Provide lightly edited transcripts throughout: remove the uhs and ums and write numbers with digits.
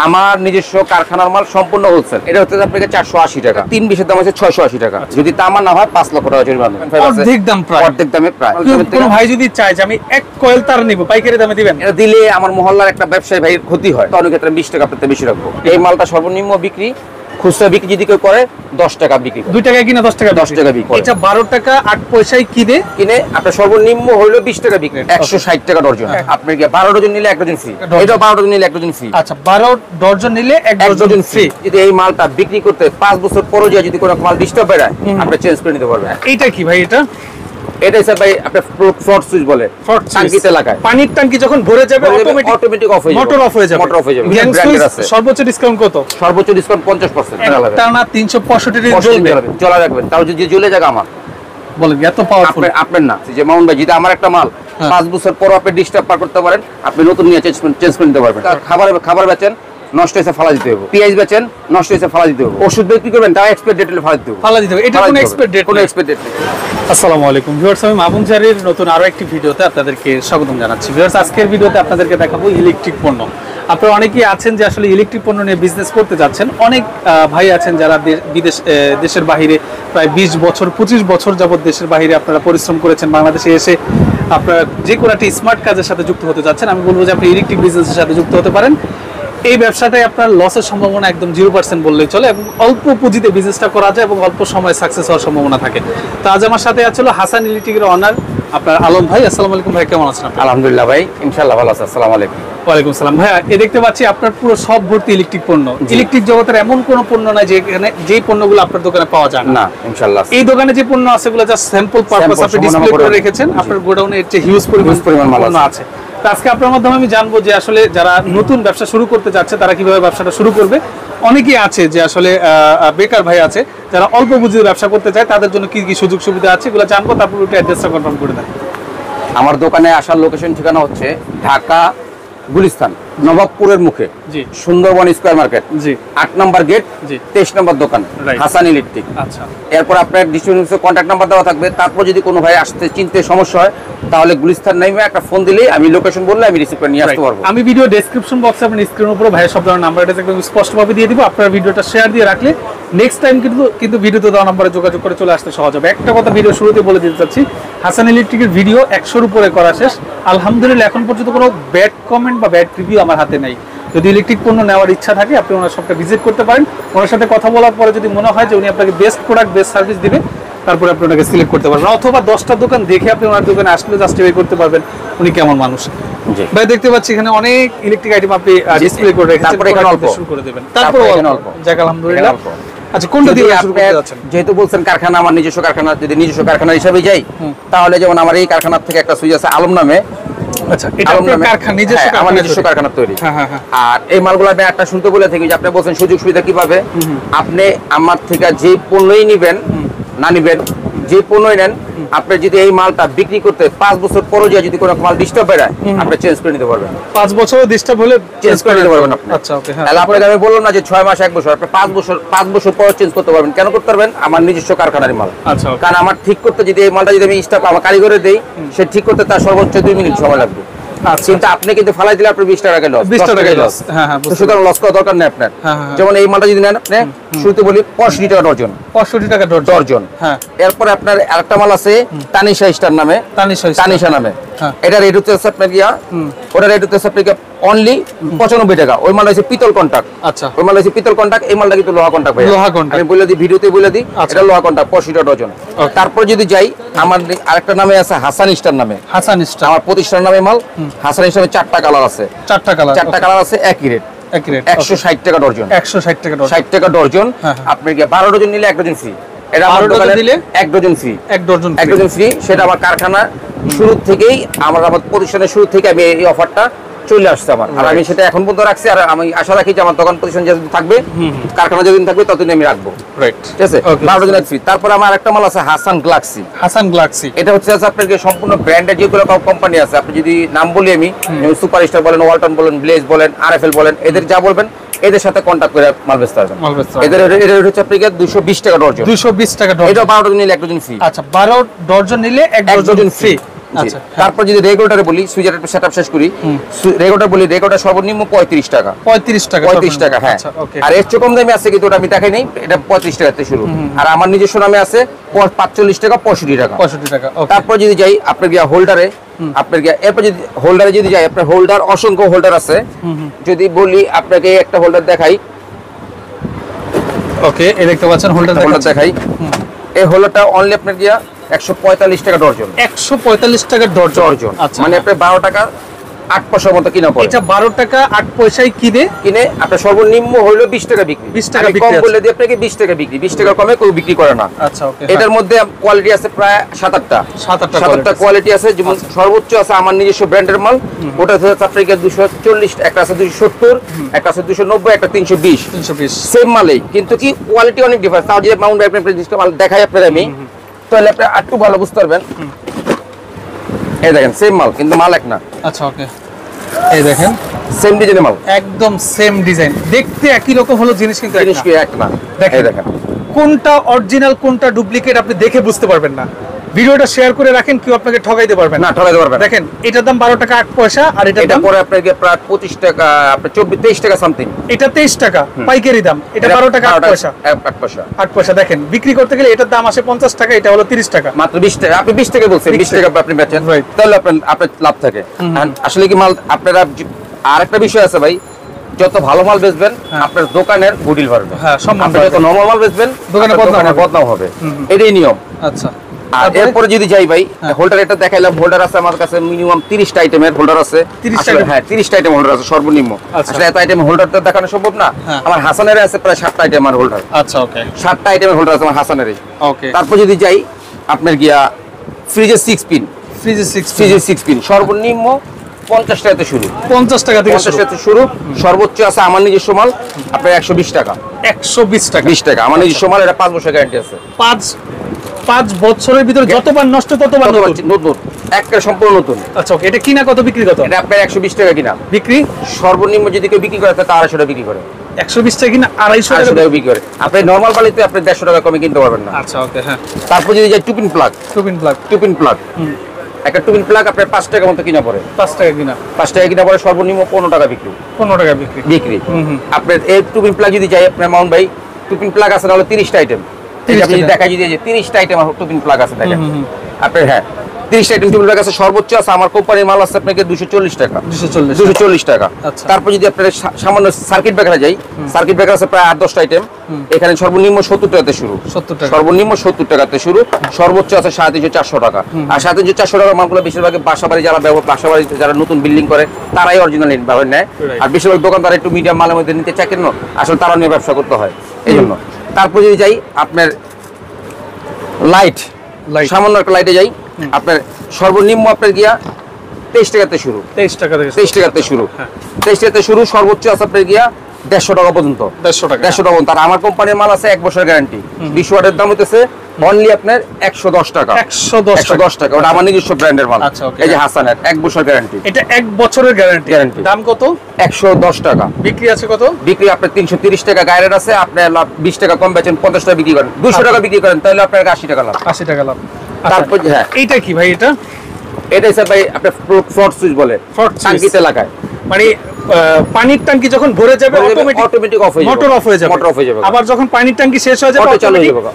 আমার নিজস্ব কারখানার মাল সম্পূর্ণ হোলসেল। এটা হচ্ছে আপনাকে 480 টাকা, 3 পিসের দাম হচ্ছে 680 টাকা। যদি তামা না হয় 5 লক্ষ টাকা জরিমানা। অর্ধেক দাম, প্রায় অর্ধেক দামে প্রায়। কোন ভাই যদি চায় যে আমি 1 কয়েল তার নিব, পাইকারি দামে দিবেন? এটা দিলে আমার মহল্লার একটা ব্যবসায়ী ভাইয়ের ক্ষতি হয়, তো অনেক ক্ষেত্রে 20 টাকা আপনাদের বেশি রাখবো। এই মালটা সর্বনিম্ন বিক্রি, খুচরা বিক্রি যদি কেউ করে 10 টাকা বিক্রি, 2 টাকা কিনা 10 টাকা, 10 টাকা বিক্রি। এটা 12 টাকা 8 পয়সায় কিনে আপনার সর্বনিম্ন হলো 20 টাকা বিক্রি, 160 টাকা ডজন। আপনি কি 12 ডজন নিলে 1 ডজন ফ্রি, এটা 12 ডজন নিলে 1 ডজন ফ্রি। আচ্ছা, 12 ডজন নিলে 1 ডজন ফ্রি। যদি এই মালটা বিক্রি করতে 5 বছর পরে যদি কোনো মাল ডিস্টার্ব বেড়ায়, আপনি চেঞ্জ করে নিতে পারবেন। এইটা কি ভাই? এটা স্যার ভাই আপনার ফ্রড সুইচ বলে, টাঙ্কিতে লাগায়। পানির টাঙ্কি যখন ভরে যাবে অটোমেটিক অফ হয়ে যাবে, মোটর অফ হয়ে যাবে। ব্র্যান্ডের আছে। সর্বোচ্চ ডিসকাউন্ট কত? সর্বোচ্চ ডিসকাউন্ট 50%। টানা 365 দিন চলবে, চলা রাখবেন। তাও যদি জ্বলে যায় আমার, বলেন এত পাওয়ারফুল। আপনার না যে মাউন্ট ভাই, যদি আমার একটা মাল 5 বছর পর আপনি ডিস্টার্ব পার করতে পারেন, আপনি নতুন নিয়ে চেঞ্জ করে নিতে পারবেন। খাবার বেচেন, নষ্ট হয়েছে ফালা দিতে হবে। পেঁয়াজ বেচেন, নষ্ট হয়েছে ফালা দিতে হবে। ওষুধ বিক্রি করবেন, তাও এক্সপায়ার ডেট হলে ফালা দিতে হবে। এটা কোনো এক্সপায়ার ডেট? কোনো এক্সপায়ার ডেট নেই। আসসালামু আলাইকুম ভিউয়ার্স, আমি মামুন জারির নতুন আরো একটি ভিডিওতে আপনাদেরকে স্বাগতম জানাচ্ছি। ভিউয়ার্স, আজকের ভিডিওতে আপনাদেরকে দেখাবো ইলেকট্রিক পণ্য। আপনারা অনেকেই আছেন যে আসলে ইলেকট্রিক পণ্য নিয়ে বিজনেস করতে যাচ্ছেন। অনেক ভাই আছেন যারা দেশের বাইরে প্রায় 20 বছর 25 বছর যাবত দেশের বাইরে আপনারা পরিশ্রম করেছেন। বাংলাদেশে এসে আপনারা যে কোনো একটা স্মার্ট কাজের সাথে যুক্ত হতে যাচ্ছেন। আমি বলবো যে আপনি ইলেকট্রিক বিজনেসের সাথে যুক্ত হতে পারেন। এই ব্যবসাটাই আপনার লসের সম্ভাবনা একদম 0% বললেই চলে, এবং অল্প পুঁজিতে বিজনেসটা করা যায় এবং অল্প সময়ে সাকসেস হওয়ার সম্ভাবনা থাকে। তো আজ আমার সাথে আছে হাসান ইলেকট্রিকের অনার আপনার আলম ভাই। আসসালামু আলাইকুম ভাই, কেমন আছেন? আলহামদুলিল্লাহ ভাই, ইনশাআল্লাহ ভালো আছি। আসসালামু আলাইকুম। ওয়ালাইকুম সালাম। ভাইয়া, দেখতে পাচ্ছি আপনার পুরো সব ভর্তি ইলেকট্রিক পণ্য। ইলেকট্রিক জগতের এমন কোনো পণ্য নাই যেখানে যেই পণ্যগুলো আপনার দোকানে পাওয়া যায় না? ইনশাআল্লাহ। এই দোকানে যে পণ্য আছে এগুলো জাস্ট স্যাম্পল পারপাস আপনি ডিসপ্লে করে রেখেছেন। আপনার গোডাউনে এর চেয়ে হিউজ পরিমাণ মাল আছে। আজকে আপনার মাধ্যমে আমি জানবো যে আসলে যারা নতুন ব্যবসা শুরু করতে যাচ্ছে তারা কিভাবে ব্যবসাটা শুরু করবে। অনেকেই আছে যে আসলে বেকার ভাই আছে যারা অল্প পুঁজিতে ব্যবসা করতে চায়, তাদের জন্য কি কি সুযোগ সুবিধা আছে এগুলো জানবো। তারপর ওটা অ্যাড্রেসটা কনফার্ম করে দেন। আমার দোকানে আসার লোকেশন ঠিকানা হচ্ছে ঢাকা গুলিস্তান, নবাবপুরের মুখে, সুন্দরবন স্কয়ার মার্কেট, 8 নম্বর গেট, 23 নম্বর দোকান, হাসান ইলেকট্রিক। আচ্ছা, এরপর আপনার ডিস্ট্রিবিউটর কন্ট্যাক্ট নাম্বার দেওয়া থাকবে। তারপর যদি কোনো ভাই আসতে চিনতে সমস্যা হয়, তাহলে গুলিস্তান নামে একটা ফোন দিলেই আমি লোকেশন বললে আমি রিসিভ করে নিয়ে আসতে পারবো। আমি ভিডিও ডেসক্রিপশন বক্সে আপনার স্ক্রিনের উপরে ভাইয়ের সব ধরনের নাম্বার একদম স্পষ্টভাবে দিয়ে দিব। আপনার ভিডিওটা শেয়ার দিয়ে রাখলে নেক্সট টাইম কিন্তু ভিডিওতে দেওয়া নাম্বারে যোগাযোগ করে চলে আসতে সহজ হবে। একটা কথা ভিডিও শুরুতে বলে দিতে চাচ্ছি, হাসান ইলেকট্রিকের ভিডিও 100-র উপরে করা শেষ। আলহামদুলিল্লাহ এখন পর্যন্ত কোনো ব্যাড কমেন্ট বা ব্যাড রিভিউ আমার হাতে নেই। যদি ইলেকট্রিক পণ্য নেওয়ার ইচ্ছা থাকে আপনি ওনার সবটা ভিজিট করতে পারেন। ওনার সাথে কথা বলার পরে যদি মনে হয় যে উনি আপনাকে বেস্ট প্রোডাক্ট, বেস্ট সার্ভিস দিবে, তারপরে আপনি ওনাকে সিলেক্ট করতে পারবেন। অথবা 10টা দোকান দেখে আপনি ওনার দোকানে আসলে জাস্টিফাই করতে পারবেন উনি কেমন মানুষ। ভাই, দেখতে পাচ্ছি এখানে অনেক ইলেকট্রিক আইটেম আপনি ডিসপ্লে করে রেখেছেন। তারপরে এখানে অল্প শুরু করে দেবেন। তারপর অল্প, যাক আলহামদুলিল্লাহ। আচ্ছা, কোনটা দিয়ে শুরু করতে যাচ্ছেন? যেহেতু বলছেন কারখানা, আমার নিজস্ব কারখানা, যদি নিজস্ব কারখানা হিসেবে যাই, তাহলে যেমন আমার এই কারখানা থেকে একটা সুইচ আছে আলম নামে। আচ্ছা, এটা আপনার কারখানা, আমার নিজস্ব কারখানা তৈরি। আর এই মালগুলো আমি একটা শুনতে বলে থাকি যে আপনি বলছেন সুযোগ সুবিধা কিভাবে। আপনি আমার থেকে যে পণ্যই নিবেন না নিবেন, যে পণ্যই নেন, আপনি যদি এই মালটা বিক্রি করতে 5 বছর পরে যদি কোনো মাল ডিস্টার্ব বেড়ায়, আপনি চেঞ্জ করে নিতে পারবেন। 5 বছরও ডিস্টার্ব হলে চেঞ্জ করে নিতে পারবেন আপনি। আচ্ছা, ওকে। তাহলে আপনাকে আমি বললাম না যে 6 মাস 1 বছর, আপনি 5 বছর পর চেঞ্জ করতে পারবেন। কেন করতে পারবেন? আমার নিজস্ব কারখানার মাল। আচ্ছা, কারণ আমার ঠিক করতে যদি এই মালটা যদি আমি স্টাফ আমার কারিগরে দেই, সে ঠিক করতে তার সর্বোচ্চ 2 মিনিট সময় লাগবে। কিন্তু আপনি কিন্তু ফালাই দিলে আপনার 20 টাকা লস, 20 টাকা লস। সুতরাং লস করার দরকার নেই আপনার। যেমন এই মালটা যদি নেন আপনি, শুরুতে বলি 65 টাকা ডজন, 65 টাকা ডজন। এরপরে আপনার আরেকটা মাল আছে তানিশা স্টার নামে, তানিশা নামে। এটা রেট হচ্ছে আপনার ওটা রেট হচ্ছে আপনার অনলি 95 টাকা। ওই মালটা হচ্ছে পিতল কন্টাক্ট। আচ্ছা, ওই মালটা হচ্ছে পিতল কন্টাক্ট, এই মালটা কিন্তু লোহা কন্টাক্ট। আমি বলে দিই, ভিডিওতে বলে দিই, এটা লোহা কন্টাক্ট 65 টাকা ডজন। তারপর যদি যাই, আমার আরেকটা নামে আছে হাসান স্টার নামে। হাসান স্টার আমার প্রতিষ্ঠান নামে মাল। হাসান স্টারে 4টা কালার আছে, 4টা কালার আছে, একই রেট 160 টাকা ডজন। 160 টাকা ডজন, 60 টাকা ডজন। আপনি কি 12 ডজন নিলে 1 ডজন ফ্রি। এটা আমার দোকানে দিলে 1 ডজন ফ্রি, 1 ডজন ফ্রি। সেটা আমার কারখানা শুরু থেকেই, আমার প্রতিষ্ঠানের শুরু থেকে আমি এই অফারটা চলে আসছে আমার। আর আমি সেটা এখন পর্যন্ত রাখছি। আর আমি আশা রাখি যে আমার দোকান প্রতিষ্ঠান যতদিন থাকবে, কারখানা যতদিন থাকবে, ততদিন আমি রাখবো। ঠিক আছে, 12 ডজন ফ্রি। তারপর আমার একটা মাল আছে হাসান গ্লাক্সি। হাসান গ্লাক্সি এটা হচ্ছে আপনার সম্পূর্ণ ব্র্যান্ডের যেগুলো কোম্পানি আছে, আপনি যদি নাম বলি আমি, সুপার স্টার বলেন, ওয়ালটন বলেন, ব্লেজ বলেন, আরএফএল বলেন, এদের যা বলবেন এদের সাথে কন্টাক্ট করে মাল বেচতে পারবেন। এদের হচ্ছে আপনার 220 টাকা ডজন। 220 টাকা ডজন। এটা 12 ডজন নিলে 1 ডজন ফ্রি। আচ্ছা, 12 ডজন নিলে 1 ডজন ফ্রি। আচ্ছা তারপর যদি রেগুলেটরে বলি সুইচের সেটআপ শেষ করি রেগুলেটর বলি রেগুলেটর সর্বনিম্ন 35 টাকা 35 টাকা হ্যাঁ আর এর চেয়ে কম দামে আছে কিন্তু ওটা আমি দেখাই নাই এটা 35 টাকাতে শুরু আর আমার নিজস্ব নামে আছে 45 টাকা 65 টাকা তারপর যদি যাই আপনার গিয়া হোল্ডারে আপনার গিয়া এরপর যদি হোল্ডারে যদি যাই আপনার হোল্ডার অসংখ্য হোল্ডার আছে যদি বলি আপনাকে একটা হোল্ডার দেখাই ওকে এই দেখতে পাচ্ছেন হোল্ডার দেখাই এই হোল্ডারটা অনলি আপনার গিয়া 145 টাকা ডজন 145 টাকা ডজন আচ্ছা মানে আপনি 12 টাকা 8 পয়সার মতো কিনা পড়ে এটা 12 টাকা 8 পয়সায় কিনে আপনার সর্বনিম্ন হলো 20 টাকা বিক্রি 20 টাকা বিক্রি কম বলে দিয়ে আপনাকে 20 টাকা বিক্রি 20 টাকা কমে কেউ বিক্রি করে না আচ্ছা ওকে এটার মধ্যে কোয়ালিটি আছে প্রায় 7-8টা কোয়ালিটি আছে যেমন সর্বোচ্চ আছে আমার নিজস্ব ব্র্যান্ডের মাল ওটা হচ্ছে আপনাকে 240 একটা আছে 270 একটা আছে 290 একটা 320 সেম মালই কিন্তু কি কোয়ালিটি অনেক ডিফারেন্স তাও যে মাউন্ট ব্যাক প্রিন্ট মাল দেখাই আপনাদের আমি তাহলে আপনি একটু ভালো বুঝতে পারবেন এই দেখেন সেম মাল কিন্তু মাল এক না আচ্ছা ওকে এই দেখেন সেম ডিজাইনের মাল একদম সেম ডিজাইন দেখতে একই রকম হলো জিনিস কিন্তু এক না এই দেখেন কোনটা অরিজিনাল কোনটা ডুপ্লিকেট আপনি দেখে বুঝতে পারবেন না ভিডিওটা শেয়ার করে রাখেন কেউ আপনাকে ঠকাইতে পারবে না ঠকাইতে পারবে দেখেন এটার দাম 12 টাকা 8 পয়সা আর এটার দাম পরে আপনাকে প্রায় 25 টাকা আপনি 23 টাকা সামথিং এটা 23 টাকা পাইকারি দাম এটা 12 টাকা 8 পয়সা 8 পয়সা দেখেন বিক্রি করতে গেলে এটার দাম আসে 50 টাকা এটা হলো 30 টাকা মাত্র 20 টাকা আপনি 20 টাকা বলছেন 20 টাকা আপনি বেচেন তাহলে আপনার লাভ থাকে আসলে কি মাল আপনারা আরেকটা বিষয় আছে ভাই যত ভালো মাল বেচবেন আপনার দোকানের গুডউইল বাড়বে হ্যাঁ সম্মান যত নরমাল মাল বেচবেন দোকানের বদনাম হবে এটাই নিয়ম আচ্ছা আর এরপরে যদি যাই ভাই হোল্ডার এটা দেখাইলাম হোল্ডার আছে আমার কাছে মিনিমাম 30টা আইটেমের হোল্ডার আছে 30টা হ্যাঁ 30টা আইটেম হোল্ডার আছে সর্বনিম্ন আসলে এত আইটেম হোল্ডার তো দেখানো সম্ভব না আমার হাসানের আছে প্রায় 7টা আইটেমের হোল্ডার আচ্ছা ওকে 7টা আইটেমের হোল্ডার আছে আমার হাসানের ওকে তারপর যদি যাই আপনার গিয়া ফ্রিজের 6 পিন সর্বনিম্ন 50 টাকাতে শুরু 50 টাকা থেকে শুরু সর্বোচ্চ আছে আমার নিজস্ব মাল আপনার 120 টাকা 20 টাকা আমার নিজস্ব মাল এটা 5 বছর গ্যারান্টি আছে 5 বছরের ভিতরে যতবার নষ্ট ততবার নতুন একটা সম্পূর্ণ নতুন আচ্ছা ওকে এটা কিনা কত বিক্রি কত এটা আপনার 120 টাকা কিনা বিক্রি সর্বনিম্ন যদি কেউ বিক্রি করে তাহলে 250 টাকা বিক্রি করে 120 টাকা কিনা 250 টাকা বিক্রি করে আপনি নরমাল বালিতে আপনি 150 টাকা কমে কিনতে পারবেন না আচ্ছা ওকে হ্যাঁ তারপর যদি যাই টুপিন প্লাগ একটা টুপিন প্লাগ আপনার 5 টাকা মতো কিনা পড়ে 5 টাকা কিনা পড়ে সর্বনিম্ন 15 টাকা বিক্রি আপনার এই টুপিন প্লাগ যদি যাই আপনার মাউন্ট ভাই টুপিন প্লাগ আছে তাহলে 30টা আইটেম আপনি দেখা যদি 30টা আইটেম টুপিন প্লাগ আছে দেখেন আপনার হ্যাঁ 30টা আইটেম টুপিন প্লাগ আছে সর্বোচ্চ আছে আমার কোম্পানির মাল আছে আপনাকে 240 টাকা তারপর যদি আপনার সামান্য সার্কিট ব্রেকারে যাই সার্কিট ব্রেকার আছে প্রায় 8-10টা আইটেম এখানে সর্বনিম্ন 70 টাকাতে শুরু সর্বনিম্ন 70 টাকাতে শুরু সর্বোচ্চ আছে 3,400 টাকা আর 3,400 টাকার মালগুলো বেশিরভাগ বাসাবাড়ি যারা নতুন বিল্ডিং করে তারাই অরিজিনাল ব্যবহার নেয় আর বেশিরভাগ দোকানদার একটু মিডিয়াম মালের মধ্যে নিতে চায় কেন আসলে তারা নিয়ে ব্যবসা করতে হয় এই জন্য তারপর যদি যাই আপনার লাইট সামান্য একটা লাইটে যাই আপনার সর্বনিম্ন আপনার গিয়া 23 টাকাতে শুরু 23 টাকাতে শুরু সর্বোচ্চ আছে আপনার গিয়া 150 টাকা পর্যন্ত 150 টাকা তার আমার কোম্পানির মাল আছে 1 বছর গ্যারান্টি 20 ওয়াটের দাম হইতেছে অনলি আপনার 110 টাকা 110 টাকা ওটা আমার নিজস্ব ব্র্যান্ডের মাল এই যে হাসানের 1 বছর গ্যারান্টি এটা 1 বছরের গ্যারান্টি দাম কত 110 টাকা বিক্রি আছে কত বিক্রি আপনার 330 টাকা গায়রের আছে আপনি 20 টাকা কম বেচেন 50 টাকা বিক্রি করেন 200 টাকা বিক্রি করেন তাহলে আপনার 80 টাকা লাভ তারপর হ্যাঁ এইটা কি ভাই এটা স্যার ভাই আপনার ফ্রড সুইচ বলে টাঙ্কিতে এলাকায় মানে পানির ট্যাঙ্কি যখন ভরে যাবে অটোমেটিক অফ হয়ে যাবে মোটর অফ হয়ে যাবে আবার যখন পানির ট্যাঙ্কি শেষ হয়ে যাবে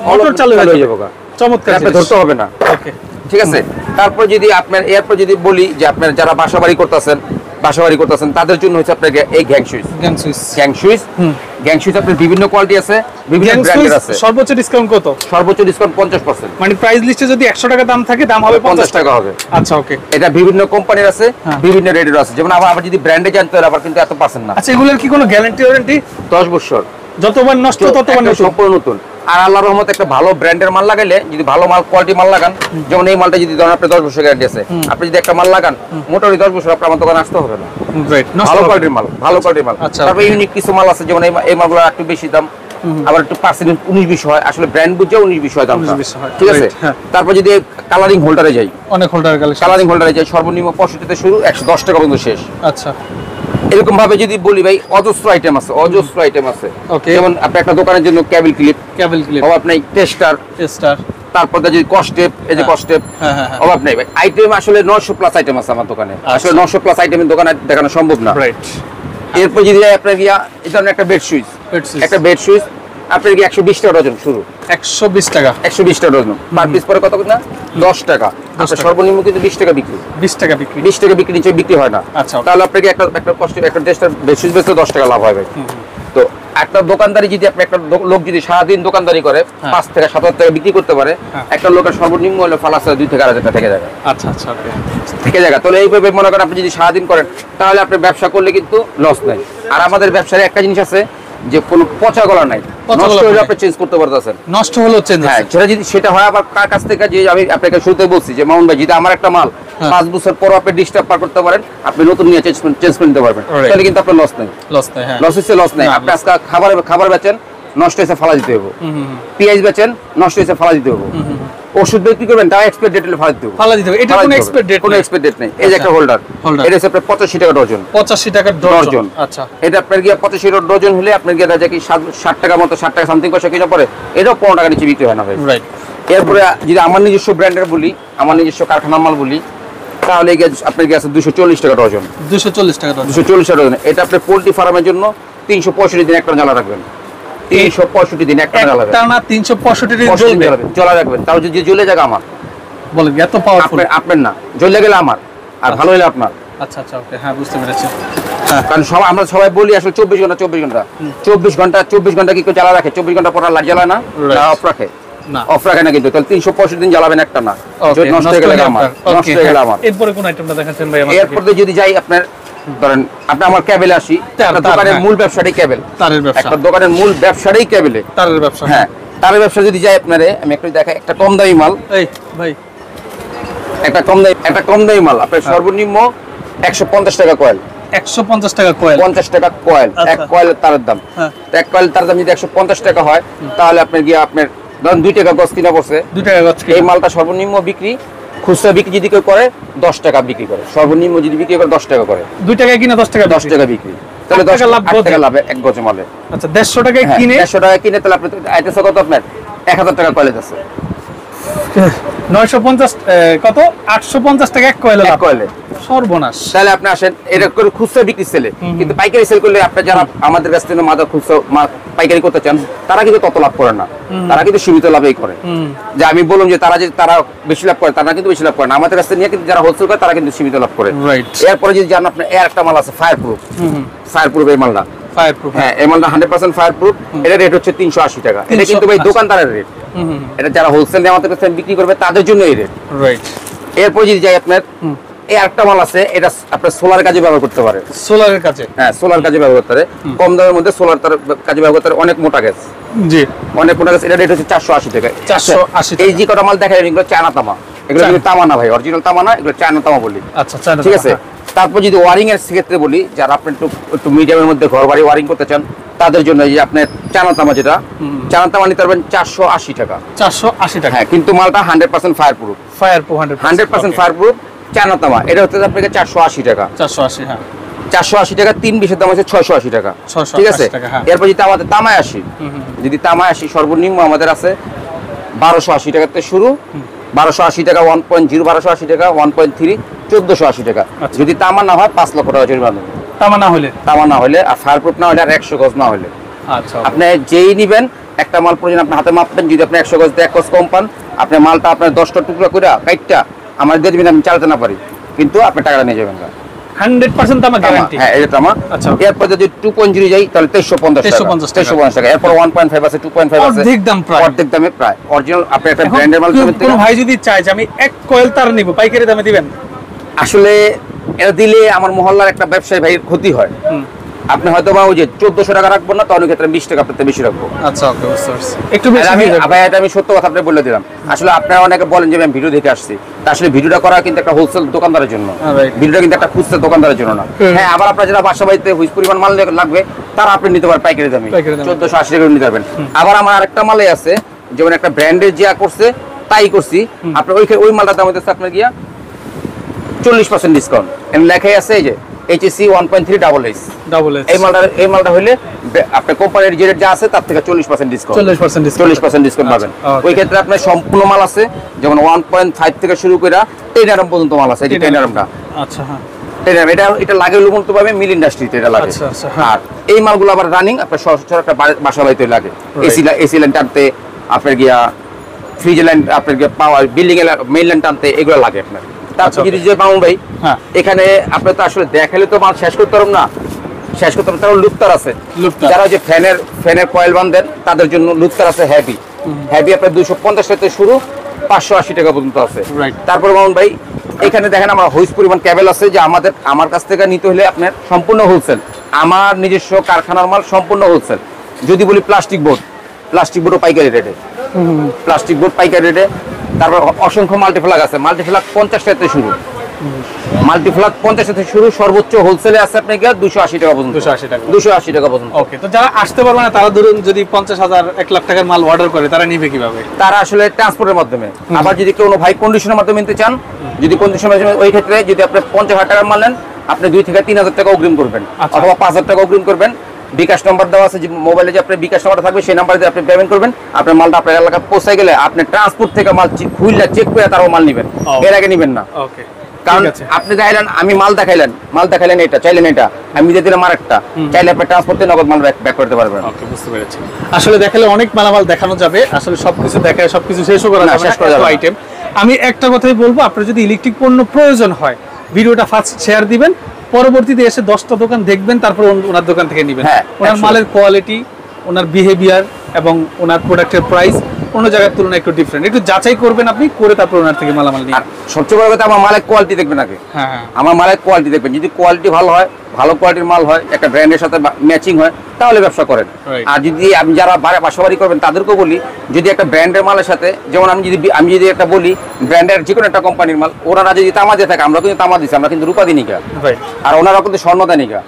মোটর চালু হয়ে যাবে চমৎকার আপনি ধরতে হবে না ওকে ঠিক আছে তারপর যদি আপনার এরপর যদি বলি যে আপনার যারা বাসাবাড়ি করতেছেন তাদের জন্য হচ্ছে আপনাকে এই গ্যাং সুইচ আপনার বিভিন্ন কোয়ালিটি আছে বিভিন্ন ব্র্যান্ডের আছে সর্বোচ্চ ডিসকাউন্ট কত সর্বোচ্চ ডিসকাউন্ট 50% মানে প্রাইস লিস্টে যদি 100 টাকা দাম থাকে দাম হবে 50 টাকা হবে আচ্ছা ওকে এটা বিভিন্ন কোম্পানির আছে বিভিন্ন রেটের আছে যেমন আবার যদি ব্র্যান্ডে জানতে হয় আবার কিন্তু এত পার্সেন্ট না আচ্ছা এগুলোর কি কোনো গ্যারান্টি ওয়ারেন্টি 10 বছর যতবার নষ্ট ততবার সম্পূর্ণ নতুন আর আল্লাহর রহমতে একটা ভালো ব্র্যান্ডের মাল লাগাইলে যদি ভালো মাল কোয়ালিটি মাল লাগান যেমন এই মালটা যদি ধরেন আপনি 10 বছর গ্যারান্টি আছে আপনি যদি একটা মাল লাগান মোটামুটি 10 বছর আপনার দোকানে আসতে হবে না ভালো কোয়ালিটির মাল তারপর ইউনিক কিছু মাল আছে যেমন এই মালগুলো একটু বেশি দাম আবার একটু পার্সেন্টেজ 19-20 হয় আসলে ব্র্যান্ড বুঝে 19-20 হয় দাম ঠিক আছে তারপর যদি কালারিং হোল্ডারে যাই অনেক হোল্ডার কালারিং হোল্ডারে যাই সর্বনিম্ন 65 থেকে শুরু 110 টাকা পর্যন্ত শেষ আচ্ছা এরকম ভাবে যদি বলি ভাই অজস্র আইটেম আছে যেমন আপনি একটা দোকানের জন্য কেবল ক্লিপ ও আপনি টেস্টার তারপর যদি কস্টেপ, এই যে কস্টেপ অভাব নেই ভাই। আইটেম আসলে 900 প্লাস আইটেম আছে আমার দোকানে। আসলে 900 প্লাস আইটেমের দোকানে দেখানো সম্ভব না। এরপর যদি আপনার গিয়া এই ধরনের একটা বেড সুইচ, একটা বেড সুইচ আপনার কি 120 টাকা ডজন শুরু। 120 টাকা 120 টাকা ডজন। পার পিস পরে কত না 10 টাকা। আপনার সর্বনিম্ন কিন্তু 20 টাকা বিক্রি। 20 টাকা বিক্রি, 20 টাকা বিক্রি, নিচে বিক্রি হয় না। তাহলে আপনাকে একটা কষ্ট একটা টেস্টার বেড সুইচ বেচলে 10 টাকা লাভ হয় ভাই। তো একটা দোকানদারি যদি আপনি একটা লোক যদি সারাদিন দোকানদারি করে 5 থেকে 7 টাকা বিক্রি করতে পারে, একটা লোকের সর্বনিম্ন হলে ফালাস 2 থেকে 4 হাজার টাকা থেকে যাবে। আচ্ছা আচ্ছা, থেকে যাবে। তাহলে এইভাবে মনে করেন আপনি যদি সারাদিন করেন তাহলে আপনি ব্যবসা করলে কিন্তু লস নাই। আর আমাদের ব্যবসায় একটা জিনিস আছে যে কোনো পচা গলা নাই, নষ্ট হলে আপনি চেঞ্জ করতে পারতেছেন, নষ্ট হলো চেঞ্জ। হ্যাঁ, সেটা যদি সেটা হয় আবার কার কাছ থেকে, যে আমি আপনাকে শুরুতে বলছি যে মামুন ভাই যদি আমার একটা মাল 5 বছর পর আপনি ডিস্টার্ব পার করতে পারেন, আপনি নতুন নিয়ে চেঞ্জ করে নিতে পারবেন, তাহলে কিন্তু আপনার লস নাই। লস নাই, হ্যাঁ, লস হচ্ছে লস নাই। আপনি আজকে খাবার বেচেন, নষ্ট হয়েছে ফালা দিতে হবে। পেঁয়াজ বেচেন, নষ্ট হয়েছে ফালা দিতে হবে। ওষুধ বিক্রি করবেন, তাও এক্সপায়ার ডেট হলে ফালা দিতে হবে। এটা কোনো এক্সপায়ার ডেট, কোনো এক্সপায়ার ডেট নেই। এই যে একটা হোল্ডার, এটা হচ্ছে আপনার 85 টাকা ডজন। 85 টাকা ডজন। আচ্ছা, এটা আপনার গিয়া 85 টাকা ডজন হলে আপনার গিয়া রাজা কি 60 টাকা মতো, 60 টাকা সামথিং পয়সা কিনা পড়ে, এটাও 15 টাকা নিচে বিক্রি হয় না ভাই। রাইট। এরপরে যদি আমার নিজস্ব ব্র্যান্ডের বলি, আমার নিজস্ব কারখানার মাল বলি, তাহলে আপনার গিয়ে আছে 240 টাকা ডজন। 240 টাকা ডজন, 240 টাকা ডজন। এটা আপনি পোল্ট্রি ফার্মের জন্য 365 দিন একটা জ্বালা রাখবেন। 365 দিন একটা জ্বালা রাখবেন, টানা 365 দিন জ্বালা রাখবেন। তাও যদি জ্বলে যায় আমার, বলেন এত পাওয়ারফুল। আপনার না, জ্বলে গেলে আমার, আর ভালো হলে আপনার। আচ্ছা আচ্ছা, ওকে, হ্যাঁ বুঝতে পেরেছি। কারণ আমরা সবাই বলি আসলে 24 ঘন্টা 24 ঘন্টা কি করে জ্বালা রাখে? 24 ঘন্টা পর লাইট জ্বালায় না, অফ রাখে না, অফ রাখে না কিন্তু। তাহলে 365 দিন জ্বালাবেন একটা না, নষ্ট হয়ে গেলে আমার, নষ্ট হয়ে গেলে আমার। এরপরে কোন আইটেমটা দেখাচ্ছেন ভাই আমাদের? এরপরে যদি যাই আপনার ধরেন আপনি আমার কেবলে আসি, দোকানের মূল ব্যবসাটাই কেবল, তারের ব্যবসা। একটা দোকানের মূল ব্যবসাটাই কেবলে, তারের ব্যবসা। হ্যাঁ, তারের ব্যবসা যদি যাই আপনারে, আমি একটু দেখাই একটা কম দামি মাল। এই ভাই, একটা কম দামি মাল আপনার সর্বনিম্ন 150 টাকা কয়েল। 150 টাকা কয়েল, 50 টাকা কয়েল। এক কয়েলের তারের দাম, এক কয়েল তারের দাম যদি 150 টাকা হয়, তাহলে আপনার গিয়ে আপনার ধরেন 2 টাকা গজ কিনা পড়ছে, 2 টাকা গজ। এই মালটা সর্বনিম্ন বিক্রি, খুচরা বিক্রি যদি কেউ করে 10 টাকা বিক্রি করে, সর্বনিম্ন যদি বিক্রি করে 10 টাকা করে। 2 টাকা কিনা 10 টাকা বিক্রি, তাহলে 10 টাকা লাভ এক গজ মালে। আচ্ছা, 150 টাকায় কিনে, 150 টাকা কিনে, তাহলে আপনি আইতেছে কত? আপনার 1000 টাকা কয়েল আছে। 950 কত? 850 টাকা এক কয়েলে, এক কয়েলে। সর্বনাশ। তাহলে আপনি আসেন, এটা করে খুচরা বিক্রি সেলে, কিন্তু পাইকারি সেল করলে আপনি যারা আমাদের কাছ থেকে মাদা খুচরা পাইকারি করতে চান, তারা কিন্তু তত লাভ করে না, তারা কিন্তু সীমিত লাভই করে। যে আমি বললাম যে তারা বেশি লাভ করে, তারা কিন্তু বেশি লাভ করে না। আমাদের কাছ থেকে নিয়ে কিন্তু যারা হোলসেল করে, তারা কিন্তু সীমিত লাভ করে। এরপরে যদি জানেন আপনার এর একটা মাল আছে ফায়ার প্রুফ, এই মালটা ফায়ার প্রুফ। হ্যাঁ, এই মালটা 100% ফায়ার প্রুফ। এটা রেট হচ্ছে 380 টাকা। এটা কিন্তু ভাই দোকানদারের রেট, এটা যারা হোলসেল নিয়ে আমাদের কাছে বিক্রি করবে তাদের জন্য এই রেট। রাইট। এরপর যদি যাই আপনার এই একটা মাল আছে, এটা আপনার সোলার কাজে ব্যবহার করতে পারে। সোলারের কাজে? হ্যাঁ, সোলার কাজে ব্যবহার করতে পারে। কম দামের মধ্যে সোলার তার কাজে ব্যবহার করতে পারে। অনেক মোটা গ্যাস, জি, অনেক মোটা গ্যাস। এটা রেট হচ্ছে 480 টাকা। 480। এই যে কটা মাল দেখাই, এগুলো চায়না তামা। এগুলো কিন্তু তামা না ভাই, অরিজিনাল তামা না, এগুলো চায়না তামা বলি। আচ্ছা, ঠিক আছে। তারপর যদি ওয়ারিং এর ক্ষেত্রে বলি, যারা আপনি একটু মিডিয়ামের মধ্যে ঘর বাড়ি ওয়ারিং করতে চান, তাদের জন্য এই যে আপনার চায়না তামা, যেটা চায়না তামা নিতে পারবেন 480 টাকা। 480 টাকা। হ্যাঁ, কিন্তু মালটা 100% fire proof. 100% fire proof China তামা। এটা হচ্ছে আপনাকে 480 টাকা। 480, হ্যাঁ, 480 টাকা। 3 20 দাম আছে 680 টাকা। ঠিক আছে। এরপর যদি আমাদের তামায় আসি, সর্বনিম্ন আমাদের আছে 1280 টাকা থেকে শুরু। 1280 টাকা 1.0, 1280 টাকা 1.3, 1480 টাকা। যদি তামা না হয় 5 লক্ষ টাকা জরিমানা। তামা না হলে আর ফায়ার প্রুফ না হলে আর 100 গজ না হলে। আচ্ছা, আপনি যেই নিবেন একটা মাল প্রয়োজন আপনি হাতে মাপবেন। যদি আপনি 100 গজ দিয়ে 1 গজ কম পান, আপনি মালটা আপনার 10টা টুকরা করে কাইটটা আমার দিয়ে দিবেন, আমি চালাতে না পারি, কিন্তু আপনি টাকাটা নিয়ে যাবেন না। 100% তামা গ্যারান্টি। হ্যাঁ, এটা তামা। আচ্ছা, এরপর যদি 2.0 যাই, তাহলে 2350 টাকা। এরপর 1.5 আছে, 2.5 আছে। অর্ধেক দামে প্রায় অরিজিনাল। আপনি একটা ব্র্যান্ডের মাল কিনতে, কোন ভাই যদি চায় যে আমি এক কয়েল তার নিব, পাইকারি দামে দিবেন? আসলে এটা দিলে আমার মহল্লার একটা ব্যবসায়ী ভাইয়ের ক্ষতি হয়। আপনি হয়তো বা ওই যে 1400 টাকা রাখবো না, তো অনেক ক্ষেত্রে 20 টাকা আপনাদের বেশি রাখবো। আচ্ছা, ওকে, বুঝতে পারছি। একটু বেশি ভাই, এটা আমি সত্য কথা আপনাকে বলে দিলাম। আসলে আপনারা অনেকে বলেন যে আমি ভিডিও দেখে আসছি, আসলে ভিডিওটা করা কিন্তু একটা হোলসেল দোকানদারের জন্য, ভিডিওটা কিন্তু একটা খুচরা দোকানদারের জন্য না। হ্যাঁ, আবার আপনারা যারা বাসা বাড়িতে হুইজ পরিমাণ মাল লাগবে, তারা আপনি নিতে পারেন পাইকারি দামে 1480 টাকা নিতে পারবেন। আবার আমার আরেকটা মালে আছে, যেমন একটা ব্র্যান্ডের যা করছে তাই করছি, আপনার ওই মালটার দাম হচ্ছে আপনার গিয়া 40% ডিসকাউন্ট। এখানে লেখাই আছে, এই যে HSC 1.3 ডাবল এইচ। এই মালটা হইলে আপনার কোম্পানির যে রেট যা আছে তার থেকে 40% ডিসকাউন্ট, 40% ডিসকাউন্ট পাবেন। ওই ক্ষেত্রে আপনার সম্পূর্ণ মাল আছে, যেমন 1.5 থেকে শুরু করে 10 আরাম পর্যন্ত মাল আছে। এই 10 আরামটা, আচ্ছা হ্যাঁ, এটা লাগে মূলত পাবে মিল ইন্ডাস্ট্রিতে এটা লাগে। আর এই মালগুলো আবার রানিং আপনার সচরাচর একটা বাসা বাড়িতে লাগে। এসি লাইন টানতে আপনার গিয়া, ফ্রিজ লাইন আপনার গিয়া, পাওয়ার বিল্ডিং এর মেইন লাইন টানতে এগুলো লাগে আপনার। তারপর যদি যে মামুন ভাই এখানে আপনার তো আসলে দেখালে তো মাল শেষ করতে পারব না, শেষ করতে পারব। তার লুকতার আছে, যারা যে ফ্যানের কয়েল বাঁধেন তাদের জন্য লুকতার আছে হেভি আপনার 250 থেকে শুরু 580 টাকা পর্যন্ত আছে। তারপর মামুন ভাই এখানে দেখেন আমার হুইস পরিমাণ কেবল আছে, যে আমার কাছ থেকে নিতে হলে আপনার সম্পূর্ণ হোলসেল, আমার নিজস্ব কারখানার মাল সম্পূর্ণ হোলসেল। যদি বলি প্লাস্টিক বোর্ডও পাইকারি রেটে, প্লাস্টিক বোর্ড পাইকারি রেটে। তারপর অসংখ্য মাল্টিপ্লাগ আছে, মাল্টিপ্লাগ 50 টাকা থেকে শুরু, মাল্টিপ্লাগ 50 থেকে শুরু, সর্বোচ্চ হোলসেলে আছে আপনার 280 টাকা পর্যন্ত, 280 টাকা পর্যন্ত। ওকে, তো যারা আসতে পারবে না তারা ধরুন যদি 50,000 1 লাখ টাকার মাল অর্ডার করে তারা নিবে কিভাবে? তারা আসলে ট্রান্সপোর্টের মাধ্যমে। আবার যদি কোনো ভাই কন্ডিশনের মাধ্যমে নিতে চান, যদি কন্ডিশনের মাধ্যমে, ওই ক্ষেত্রে যদি আপনি 50,000 টাকার মাল নেন, আপনি 2 থেকে 3,000 টাকা অগ্রিম করবেন, অথবা 5,000 টাকা অগ্রিম করবেন। বিকাশ নাম্বার দেওয়া আছে, যে মোবাইলে যে আপনার বিকাশ নাম্বার থাকবে সেই নাম্বারে আপনি পেমেন্ট করবেন। আপনার মালটা আপনার এলাকায় পৌঁছে গেলে আপনি ট্রান্সপোর্ট থেকে মাল খুললে চেক করে তারপর মাল নেবেন, এর আগে নেবেন না। ওকে, কারণ আপনি চাইলেন, আমি মাল দেখাইলেন এটা, চাইলেন এটা, আমি দিয়ে দিলাম আরেকটা, চাইলে আপনি ট্রান্সপোর্ট থেকে নগদ মাল ব্যাক করতে পারবেন। ওকে, বুঝতে পেরেছি। আসলে দেখালে অনেক মালামাল দেখানো যাবে, আসলে সবকিছু দেখায় সবকিছু শেষও করা যাবে না আইটেম। আমি একটা কথাই বলবো, আপনার যদি ইলেকট্রিক পণ্য প্রয়োজন হয় ভিডিওটা ফার্স্ট শেয়ার দিবেন, পরবর্তীতে এসে 10টা দোকান দেখবেন, তারপর ওনার দোকান থেকে নেবেন। ওনার মালের কোয়ালিটি, ওনার বিহেভিয়ার এবং ওনার প্রোডাক্টের প্রাইস অন্য জায়গার তুলনায় একটু ডিফারেন্ট, একটু যাচাই করবেন আপনি, করে তারপর ওনার থেকে মালামাল নিন। সবচেয়ে বড় কথা, আমার মালের কোয়ালিটি দেখবেন আগে। আমার মালের কোয়ালিটি দেখবেন, যদি কোয়ালিটি ভালো হয়, ভালো কোয়ালিটির মাল হয়, একটা ব্র্যান্ডের সাথে ম্যাচিং হয়, তাহলে ব্যবসা করেন। আর যদি আপনি যারা বাসাবাড়ি করবেন তাদেরকেও বলি, যদি একটা ব্র্যান্ডের মালের সাথে, যেমন আমি যদি একটা বলি ব্র্যান্ডের যে কোনো একটা কোম্পানির মাল, ওনারা যদি তামা দিয়ে থাকে, আমরা কিন্তু তামা দিচ্ছি, আমরা কিন্তু রূপা দিনিকা, আর ওনারা কিন্তু স্বর্ণ দেনিকা।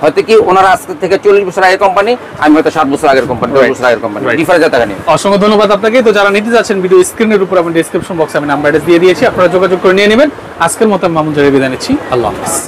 হয়তো কি ওনারা আজ থেকে 40 বছর আগের কোম্পানি, আমি হয়তো 7 বছর আগের কোম্পানি, 10 বছর আগের কোম্পানি, ডিফারেন্স টাকা নেই। অসংখ্য ধন্যবাদ আপনাকে। তো যারা নিতে যাচ্ছেন, ভিডিও স্ক্রিনের উপর আমি ডেসক্রিপশন বক্সে আমি নাম্বার অ্যাড্রেস দিয়ে দিয়েছি, আপনারা যোগাযোগ করে নিয়ে নেবেন। আজকের মতো মামুন জারি বিদায় নিচ্ছি, আল্লাহ হাফেজ।